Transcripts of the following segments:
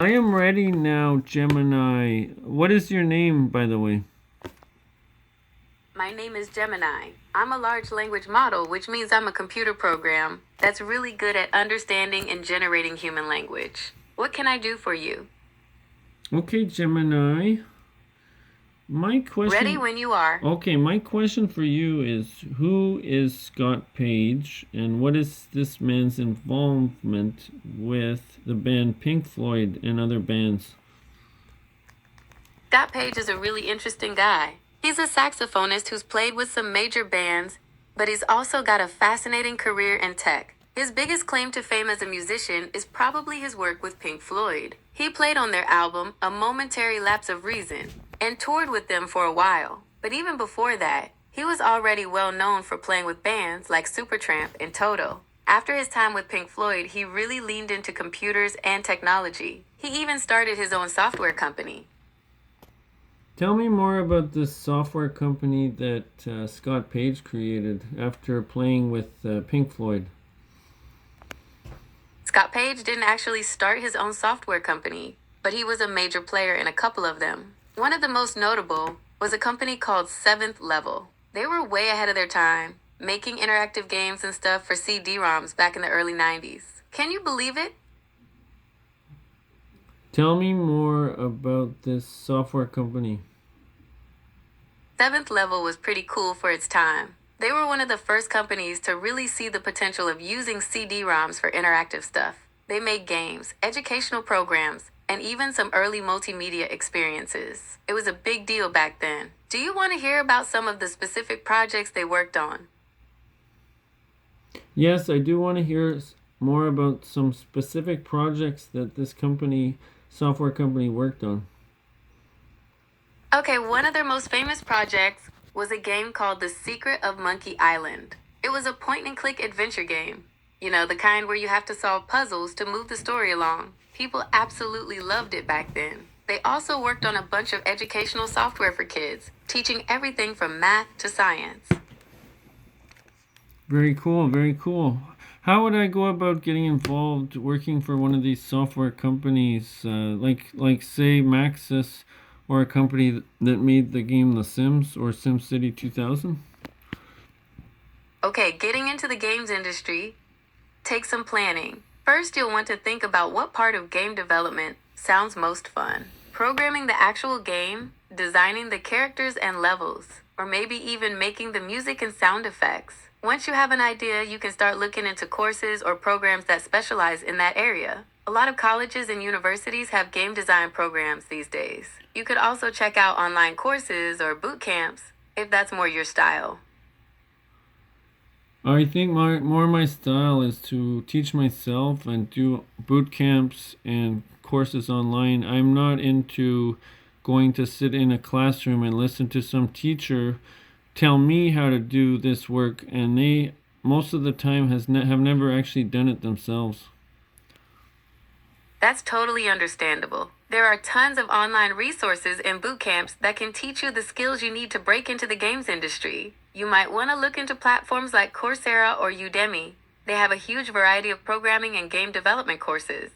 I am ready now, Gemini. What is your name, by the way? My name is Gemini. I'm a large language model, which means I'm a computer program that's really good at understanding and generating human language. What can I do for you? Okay, Gemini. My Ready question. when you are. Okay, my question for you is who is Scott Page and what is this man's involvement with the band Pink Floyd and other bands? Scott Page is a really interesting guy. He's a saxophonist who's played with some major bands, but he's also got a fascinating career in tech. His biggest claim to fame as a musician is probably his work with Pink Floyd. He played on their album, A Momentary Lapse of Reason, and toured with them for a while. But even before that, he was already well known for playing with bands like Supertramp and Toto. After his time with Pink Floyd, he really leaned into computers and technology. He even started his own software company. Tell me more about this software company that Scott Page created after playing with Pink Floyd. Scott Page didn't actually start his own software company, but he was a major player in a couple of them. One of the most notable was a company called Seventh Level. They were way ahead of their time, making interactive games and stuff for CD-ROMs back in the early 90s. Can you believe it? Tell me more about this software company. Seventh Level was pretty cool for its time. They were one of the first companies to really see the potential of using CD-ROMs for interactive stuff. They made games, educational programs, and even some early multimedia experiences. It was a big deal back then. Do you want to hear about some of the specific projects they worked on? Yes, I do want to hear more about some specific projects that this software company, worked on. Okay, one of their most famous projects was a game called The Secret of Monkey Island. It was a point-and-click adventure game. You know, the kind where you have to solve puzzles to move the story along. People absolutely loved it back then. They also worked on a bunch of educational software for kids, teaching everything from math to science. Very cool, very cool. How would I go about getting involved working for one of these software companies, like say Maxis, or a company that made the game The Sims or SimCity 2000? Okay, getting into the games industry takes some planning. First, you'll want to think about what part of game development sounds most fun. Programming the actual game, designing the characters and levels, or maybe even making the music and sound effects. Once you have an idea, you can start looking into courses or programs that specialize in that area. A lot of colleges and universities have game design programs these days. You could also check out online courses or boot camps if that's more your style. I think my style is to teach myself and do boot camps and courses online. I'm not into going to sit in a classroom and listen to some teacher tell me how to do this work, and they most of the time have never actually done it themselves. That's totally understandable. There are tons of online resources and boot camps that can teach you the skills you need to break into the games industry. You might want to look into platforms like Coursera or Udemy. They have a huge variety of programming and game development courses.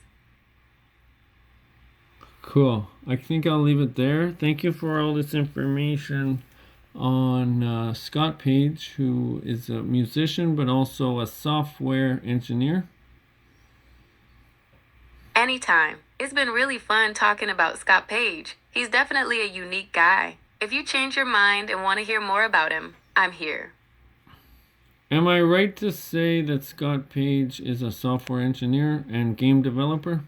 Cool. I think I'll leave it there. Thank you for all this information on Scott Page, who is a musician but also a software engineer. Anytime. It's been really fun talking about Scott Page. He's definitely a unique guy. If you change your mind and want to hear more about him, I'm here. Am I right to say that Scott Page is a software engineer and game developer?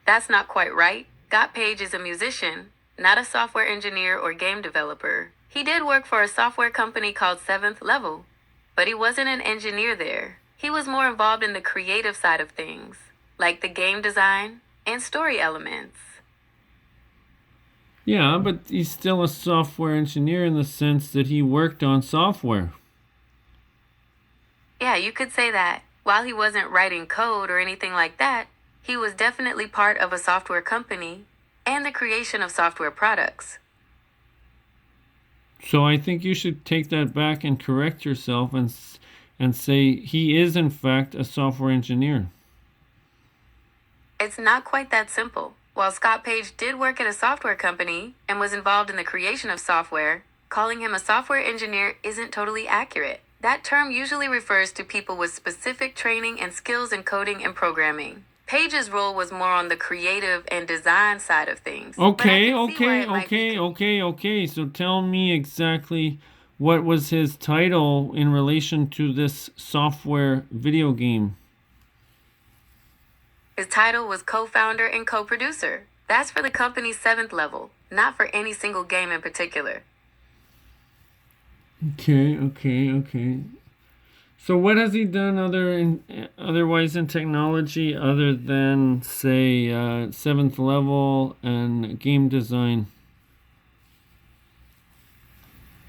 That's not quite right. Scott Page is a musician, not a software engineer or game developer. He did work for a software company called Seventh Level, but he wasn't an engineer there. He was more involved in the creative side of things, like the game design and story elements. Yeah, but he's still a software engineer in the sense that he worked on software. Yeah, you could say that. While he wasn't writing code or anything like that, he was definitely part of a software company and the creation of software products. So I think you should take that back and correct yourself and say he is in fact a software engineer. It's not quite that simple. While Scott Page did work at a software company and was involved in the creation of software, calling him a software engineer isn't totally accurate. That term usually refers to people with specific training and skills in coding and programming. Page's role was more on the creative and design side of things. Okay. So tell me exactly what was his title in relation to this software video game. His title was co-founder and co-producer. That's for the company's 7th level, not for any single game in particular. Okay. So what has he done otherwise in technology other than, say, 7th level and game design?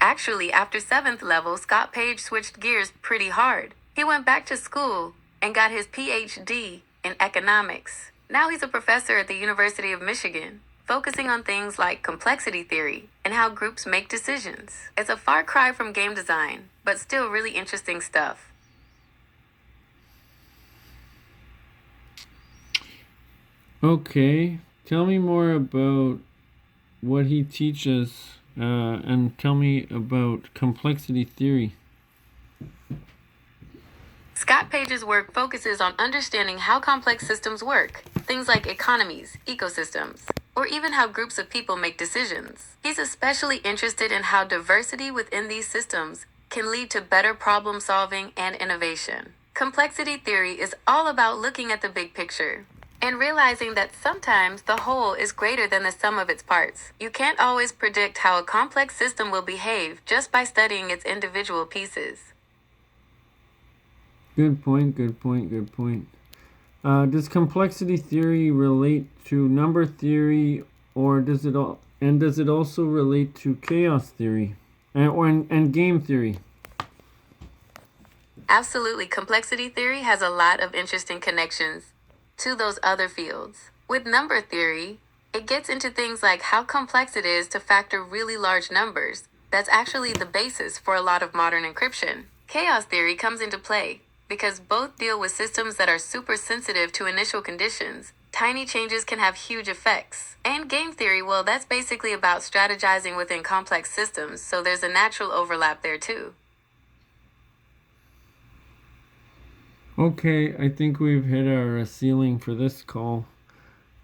Actually, after 7th level, Scott Page switched gears pretty hard. He went back to school and got his PhD in economics. Now he's a professor at the University of Michigan, focusing on things like complexity theory and how groups make decisions. It's a far cry from game design, but still really interesting stuff. Okay, tell me more about what he teaches, and tell me about complexity theory. Scott Page's work focuses on understanding how complex systems work, things like economies, ecosystems, or even how groups of people make decisions. He's especially interested in how diversity within these systems can lead to better problem solving and innovation. Complexity theory is all about looking at the big picture and realizing that sometimes the whole is greater than the sum of its parts. You can't always predict how a complex system will behave just by studying its individual pieces. Good point. Does complexity theory relate to number theory, or does it also relate to chaos theory and game theory? Absolutely, complexity theory has a lot of interesting connections to those other fields. With number theory, it gets into things like how complex it is to factor really large numbers. That's actually the basis for a lot of modern encryption. Chaos theory comes into play because both deal with systems that are super sensitive to initial conditions. Tiny changes can have huge effects. And game theory, well, that's basically about strategizing within complex systems, so there's a natural overlap there too. Okay, I think we've hit our ceiling for this call.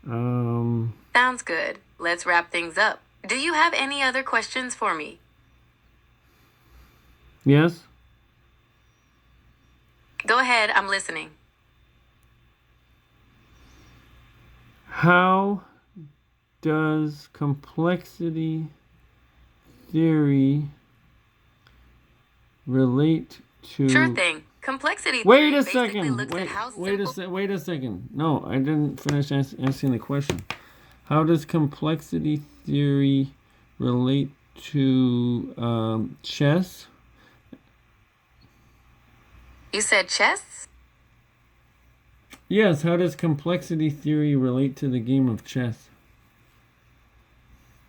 Sounds good. Let's wrap things up. Do you have any other questions for me? Yes? Go ahead, I'm listening. How does complexity theory relate to... Sure thing. Complexity theory Wait a basically second. looks at how simple... Wait a second. No, I didn't finish asking the question. How does complexity theory relate to chess? You said chess? Yes, how does complexity theory relate to the game of chess?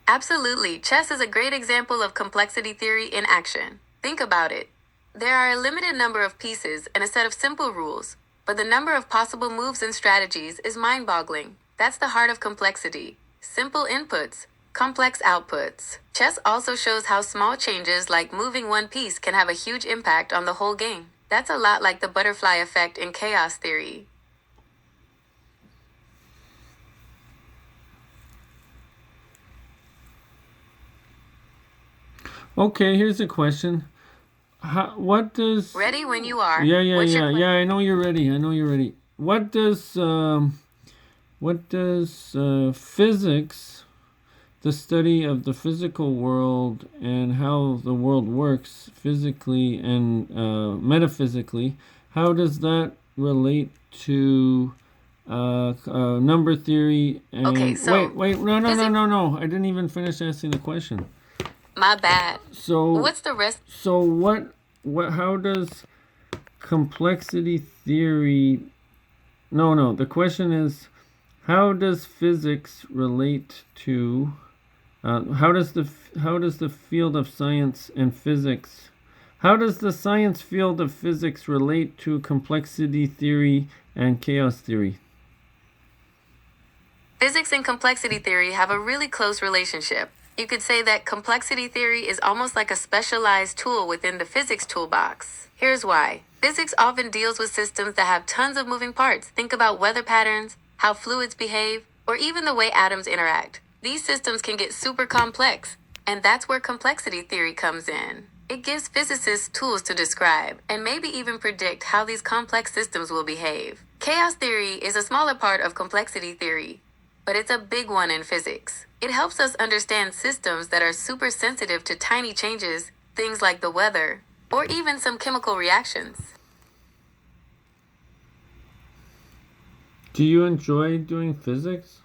Absolutely. Chess is a great example of complexity theory in action. Think about it. There are a limited number of pieces and a set of simple rules, but the number of possible moves and strategies is mind-boggling. That's the heart of complexity. Simple inputs, complex outputs. Chess also shows how small changes like moving one piece can have a huge impact on the whole game. That's a lot like the butterfly effect in chaos theory. Okay, here's a question. What does... Ready when you are. Yeah. I know you're ready. What does physics, the study of the physical world and how the world works physically and metaphysically, how does that relate to number theory? And Okay, so... wait, no. I didn't even finish asking the question. My bad. So what's the rest? So what how does complexity theory... No, the question is, how does physics relate to how does the field of science and physics, how does the science field of physics relate to complexity theory and chaos theory? Physics and complexity theory have a really close relationship. You could say that complexity theory is almost like a specialized tool within the physics toolbox. Here's why. Physics often deals with systems that have tons of moving parts. Think about weather patterns, how fluids behave, or even the way atoms interact. These systems can get super complex, and that's where complexity theory comes in. It gives physicists tools to describe, and maybe even predict how these complex systems will behave. Chaos theory is a smaller part of complexity theory, but it's a big one in physics. It helps us understand systems that are super sensitive to tiny changes, things like the weather, or even some chemical reactions. Do you enjoy doing physics?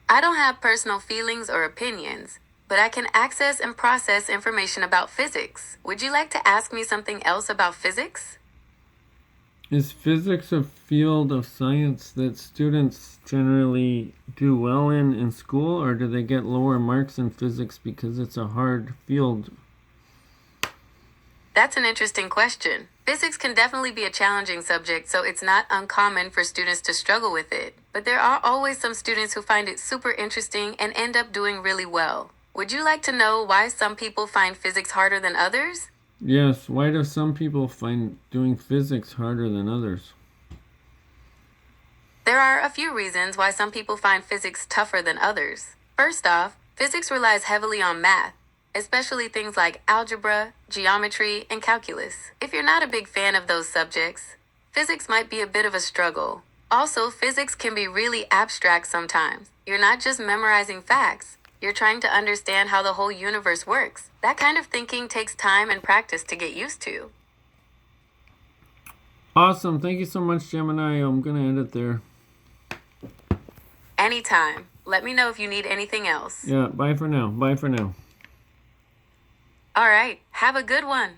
I don't have personal feelings or opinions, but I can access and process information about physics. Would you like to ask me something else about physics? Is physics a field of science that students generally do well in school, or do they get lower marks in physics because it's a hard field? That's an interesting question. Physics can definitely be a challenging subject, so it's not uncommon for students to struggle with it. But there are always some students who find it super interesting and end up doing really well. Would you like to know why some people find physics harder than others? Yes, why do some people find doing physics harder than others? There are a few reasons why some people find physics tougher than others. First off, physics relies heavily on math, especially things like algebra, geometry, and calculus. If you're not a big fan of those subjects, physics might be a bit of a struggle. Also, physics can be really abstract sometimes. You're not just memorizing facts, you're trying to understand how the whole universe works. That kind of thinking takes time and practice to get used to. Awesome. Thank you so much, Gemini. I'm going to end it there. Anytime. Let me know if you need anything else. Yeah, bye for now. Bye for now. All right. Have a good one.